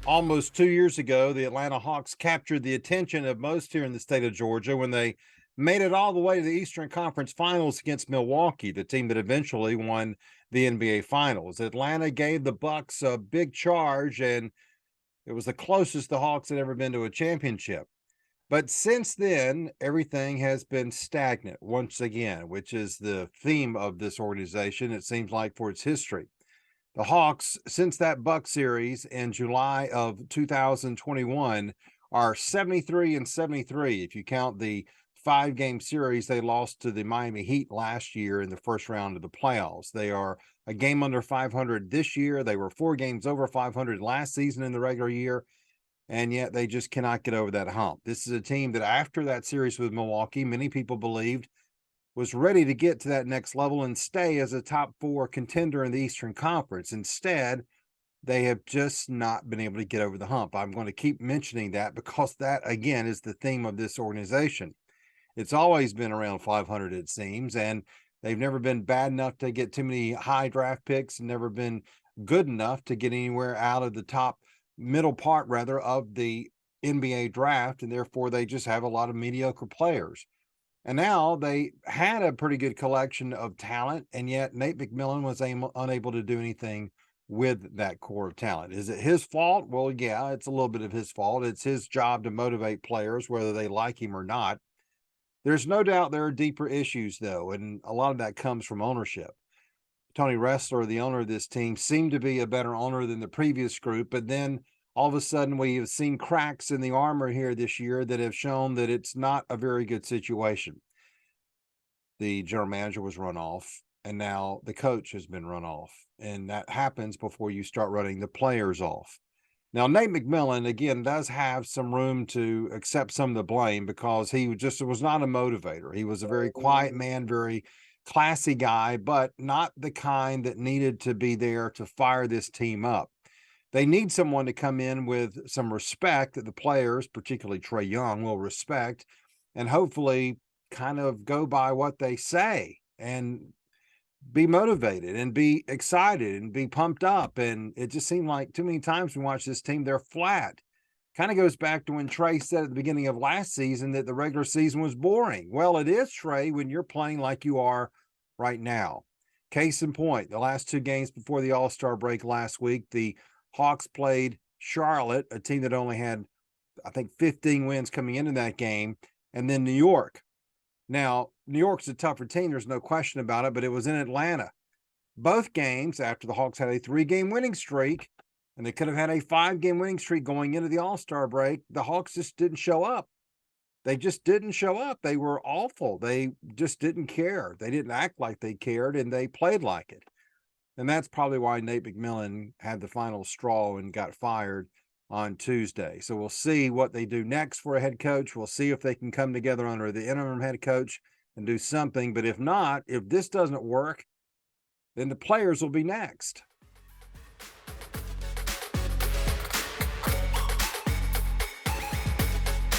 Almost 2 years ago, the Atlanta Hawks captured the attention of most here in the state of Georgia when they made it all the way to the Eastern Conference Finals against Milwaukee, the team that eventually won the NBA Finals. Atlanta gave the Bucks a big charge, and it was the closest the Hawks had ever been to a championship. But since then, everything has been stagnant once again, which is the theme of this organization, it seems like, for its history. The Hawks, since that Buck series in July of 2021, are 73-73. If you count the 5-game series they lost to the Miami Heat last year in the first round of the playoffs, they are a game under 500 this year. They were 4 games over 500 last season in the regular year, and yet they just cannot get over that hump. This is a team that, after that series with Milwaukee, many people believed was ready to get to that next level and stay as a top 4 contender in the Eastern Conference. Instead, they have just not been able to get over the hump. I'm going to keep mentioning that because that, again, is the theme of this organization. It's always been around 500, it seems, and they've never been bad enough to get too many high draft picks and never been good enough to get anywhere out of the top middle part, rather, of the NBA draft, and therefore they just have a lot of mediocre players. And now they had a pretty good collection of talent, and yet Nate-McMillan was unable to do anything with that core of talent. Is it his fault? Well, yeah, it's a little bit of his fault. It's his job to motivate players, whether they like him or not. There's no doubt there are deeper issues, though, and a lot of that comes from ownership. Tony Ressler, the owner of this team, seemed to be a better owner than the previous group, but then all of a sudden we have seen cracks in the armor here this year that have shown that it's not a very good situation. The general manager was run off, and now the coach has been run off, and that happens before you start running the players off. Now, Nate-McMillan, again, does have some room to accept some of the blame because he just was not a motivator. He was a very quiet man, very classy guy, but not the kind that needed to be there to fire this team up. They need someone to come in with some respect that the players, particularly Trae Young, will respect, and hopefully kind of go by what they say and be motivated and be excited and be pumped up. And it just seemed like too many times we watch this team, they're flat. Kind of goes back to when Trae said at the beginning of last season that the regular season was boring. Well, it is, Trae, when you're playing like you are right now. Case in point, the last 2 games before the All-Star break last week, the Hawks played Charlotte, a team that only had, I think, 15 wins coming into that game, and then New York. Now, New York's a tougher team, there's no question about it, but it was in Atlanta. Both games, after the Hawks had a 3-game winning streak, and they could have had a 5-game winning streak going into the All-Star break, the Hawks just didn't show up. They just didn't show up. They were awful. They just didn't care. They didn't act like they cared, and they played like it. And that's probably why Nate-McMillan had the final straw and got fired on Tuesday. So we'll see what they do next for a head coach. We'll see if they can come together under the interim head coach and do something. But if not, if this doesn't work, then the players will be next.